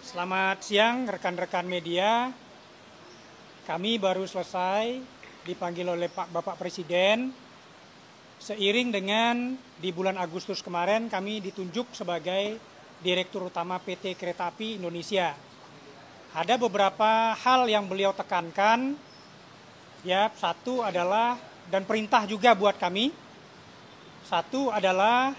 Selamat siang rekan-rekan media. Kami baru selesai dipanggil oleh Bapak Presiden. Seiring dengan di bulan Agustus kemarin kami ditunjuk sebagai Direktur Utama PT Kereta Api Indonesia. Ada beberapa hal yang beliau tekankan. Ya, satu adalah dan perintah juga buat kami. Satu adalah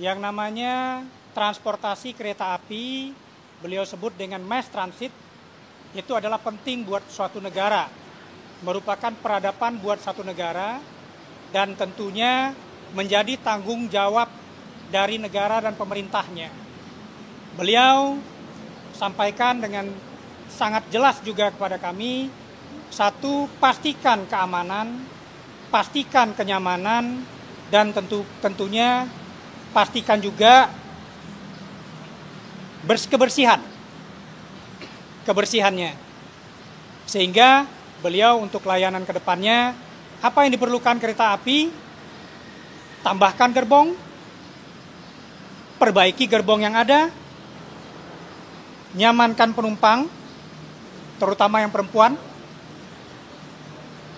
yang namanya transportasi kereta api, beliau sebut dengan mass transit, itu adalah penting buat suatu negara, merupakan peradaban buat satu negara, dan tentunya menjadi tanggung jawab dari negara dan pemerintahnya. Beliau sampaikan dengan sangat jelas juga kepada kami, satu, pastikan keamanan, pastikan kenyamanan, dan tentunya pastikan juga kebersihannya. Sehingga beliau untuk layanan ke depannya, apa yang diperlukan kereta api, tambahkan gerbong, perbaiki gerbong yang ada, nyamankan penumpang, terutama yang perempuan,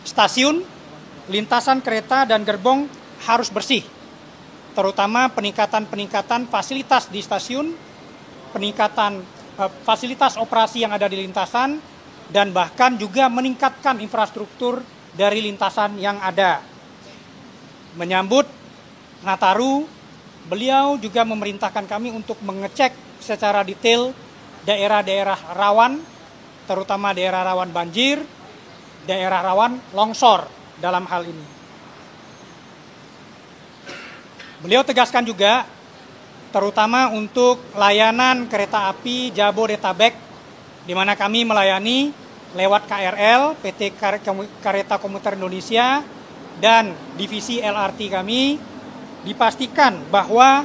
stasiun, lintasan kereta dan gerbong harus bersih, terutama peningkatan fasilitas di stasiun, peningkatan fasilitas operasi yang ada di lintasan, dan bahkan juga meningkatkan infrastruktur dari lintasan yang ada. Menyambut Nataru, beliau juga memerintahkan kami untuk mengecek secara detail daerah-daerah rawan, terutama daerah rawan banjir, daerah rawan longsor dalam hal ini. Beliau tegaskan juga, terutama untuk layanan kereta api Jabodetabek, di mana kami melayani lewat KRL, PT Kereta Komuter Indonesia, dan divisi LRT kami, dipastikan bahwa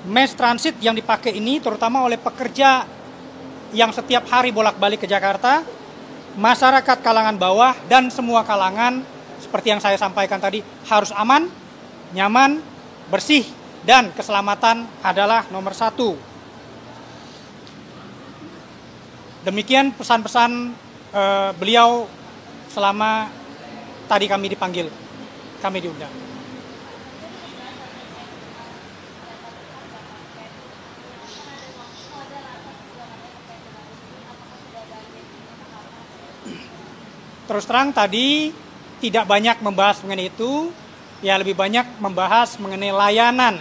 mass transit yang dipakai ini, terutama oleh pekerja yang setiap hari bolak-balik ke Jakarta, masyarakat kalangan bawah, dan semua kalangan, seperti yang saya sampaikan tadi, harus aman, nyaman, bersih, dan keselamatan adalah nomor satu. Demikian pesan-pesan beliau selama tadi kami dipanggil, kami diundang. Terus terang tadi tidak banyak membahas mengenai itu, ya lebih banyak membahas mengenai layanan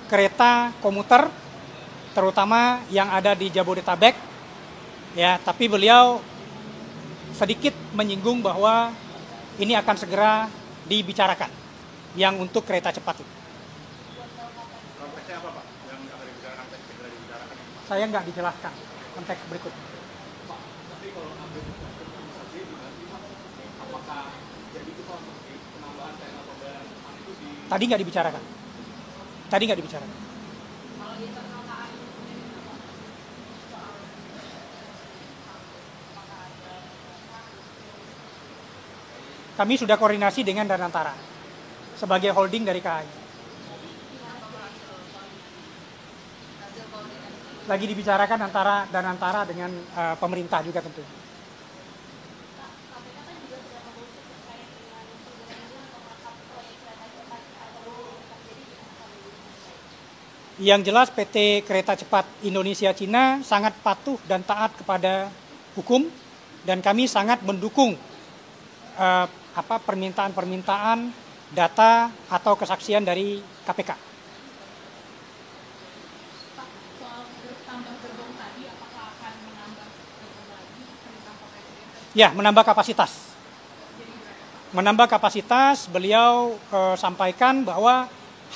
kereta komuter, terutama yang ada di Jabodetabek. Ya, tapi beliau sedikit menyinggung bahwa ini akan segera dibicarakan, yang untuk kereta cepat itu. Konteksnya apa, Pak? Yang akan dibicarakan, segera dibicarakan? Saya nggak dijelaskan konteks berikut. Pak, tapi kalau ambil transportasi, apakah jadi itu Pak, penambahan kereta pembayaran itu di... Tadi nggak dibicarakan. Kami sudah koordinasi dengan Danantara sebagai holding dari KAI. Lagi dibicarakan antara Danantara dengan pemerintah juga tentu. Yang jelas PT Kereta Cepat Indonesia Cina sangat patuh dan taat kepada hukum, dan kami sangat mendukung permintaan-permintaan data atau kesaksian dari KPK. Pak, soal tambah gerbong tadi, apakah akan menambah gerbong lagi perintah Pak Presiden? Ya, menambah kapasitas. Menambah kapasitas, beliau sampaikan bahwa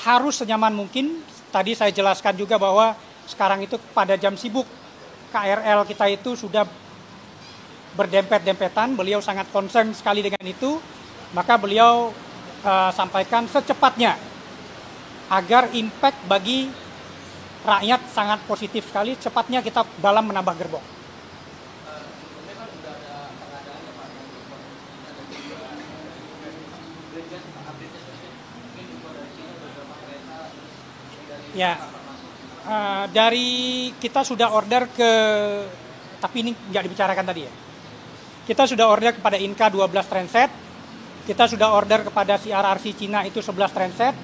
harus senyaman mungkin. Tadi saya jelaskan juga bahwa sekarang itu pada jam sibuk KRL kita itu sudah berdempet-dempetan. Beliau sangat concern sekali dengan itu. Maka beliau sampaikan secepatnya agar impact bagi rakyat sangat positif sekali. Cepatnya kita dalam menambah gerbong. Ya, Dari kita sudah order ke, tapi ini nggak dibicarakan tadi ya. Kita sudah order kepada Inka 12 transit, kita sudah order kepada CRRC Cina itu 11 transit,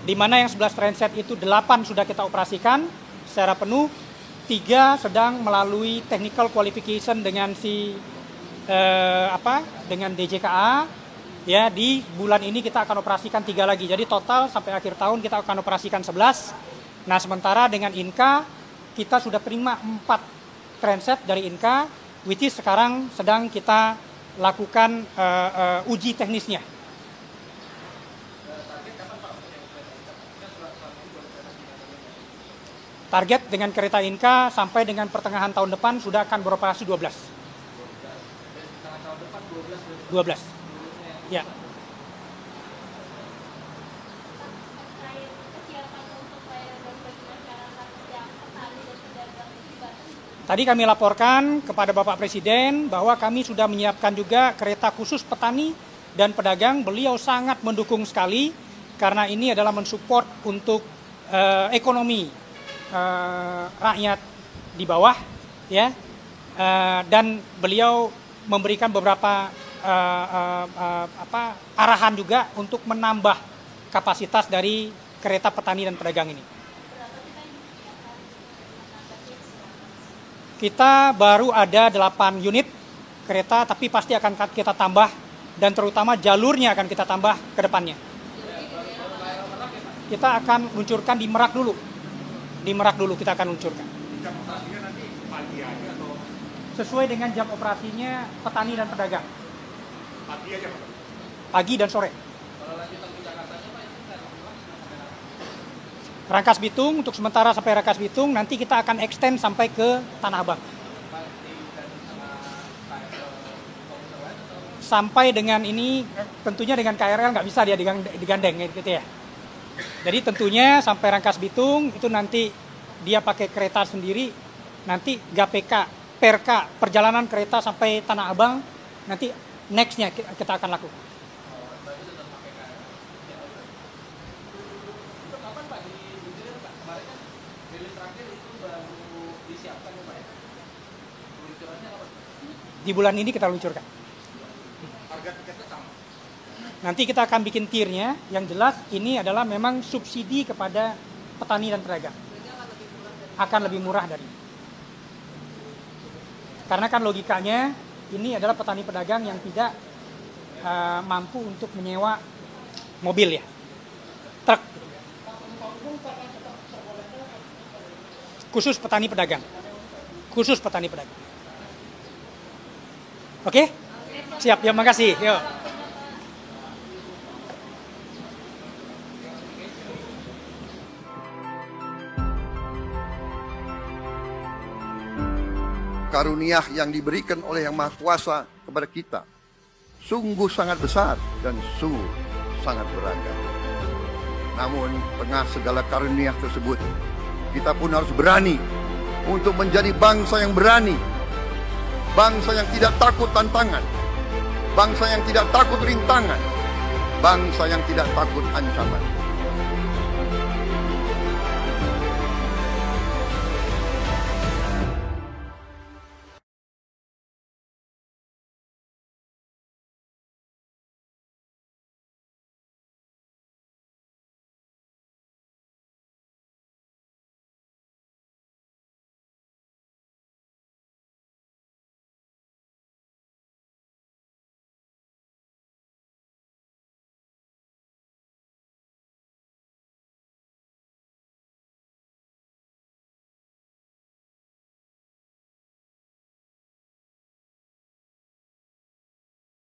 di mana yang 11 transit itu 8 sudah kita operasikan secara penuh, 3 sedang melalui technical qualification dengan dengan DJKA. Ya, di bulan ini kita akan operasikan 3 lagi. Jadi total sampai akhir tahun kita akan operasikan 11. Nah, sementara dengan Inka kita sudah terima 4 transit dari Inka, which is sekarang sedang kita lakukan uji teknisnya. Target dengan kereta Inka sampai dengan pertengahan tahun depan sudah akan beroperasi 12. 12. Ya. Tadi kami laporkan kepada Bapak Presiden bahwa kami sudah menyiapkan juga kereta khusus petani dan pedagang. Beliau sangat mendukung sekali karena ini adalah mensupport untuk ekonomi rakyat di bawah, ya. Dan beliau memberikan beberapa arahan juga untuk menambah kapasitas dari kereta petani dan pedagang ini. Kita baru ada 8 unit kereta, tapi pasti akan kita tambah dan terutama jalurnya akan kita tambah ke depannya. Kita akan luncurkan di Merak dulu. Di Merak dulu kita akan luncurkan. Jam operasinya nanti pagi aja atau Sesuai dengan jam operasinya petani dan pedagang. pagi aja Pak? Pagi dan sore. Rangkas Bitung, untuk sementara sampai Rangkas Bitung, nanti kita akan extend sampai ke Tanah Abang. Sampai dengan ini, tentunya dengan KRL nggak bisa dia digandeng gitu ya. Jadi tentunya sampai Rangkas Bitung, itu nanti dia pakai kereta sendiri, nanti GPK, PRK, perjalanan kereta sampai Tanah Abang, nanti next-nya kita akan lakukan. Di bulan ini kita luncurkan. Harga tiketnya sama? Nanti kita akan bikin tiernya, yang jelas ini adalah memang subsidi kepada petani dan pedagang. Akan lebih murah dari. Karena kan logikanya ini adalah petani pedagang yang tidak mampu untuk menyewa mobil ya, truk. Khusus petani pedagang. Khusus petani pedagang. Oke? Siap, ya makasih. Yuk. Karunia yang diberikan oleh Yang Maha Kuasa kepada kita sungguh sangat besar dan sungguh sangat beragam. Namun tengah segala karunia tersebut, kita pun harus berani untuk menjadi bangsa yang berani, bangsa yang tidak takut tantangan, bangsa yang tidak takut rintangan, bangsa yang tidak takut ancaman.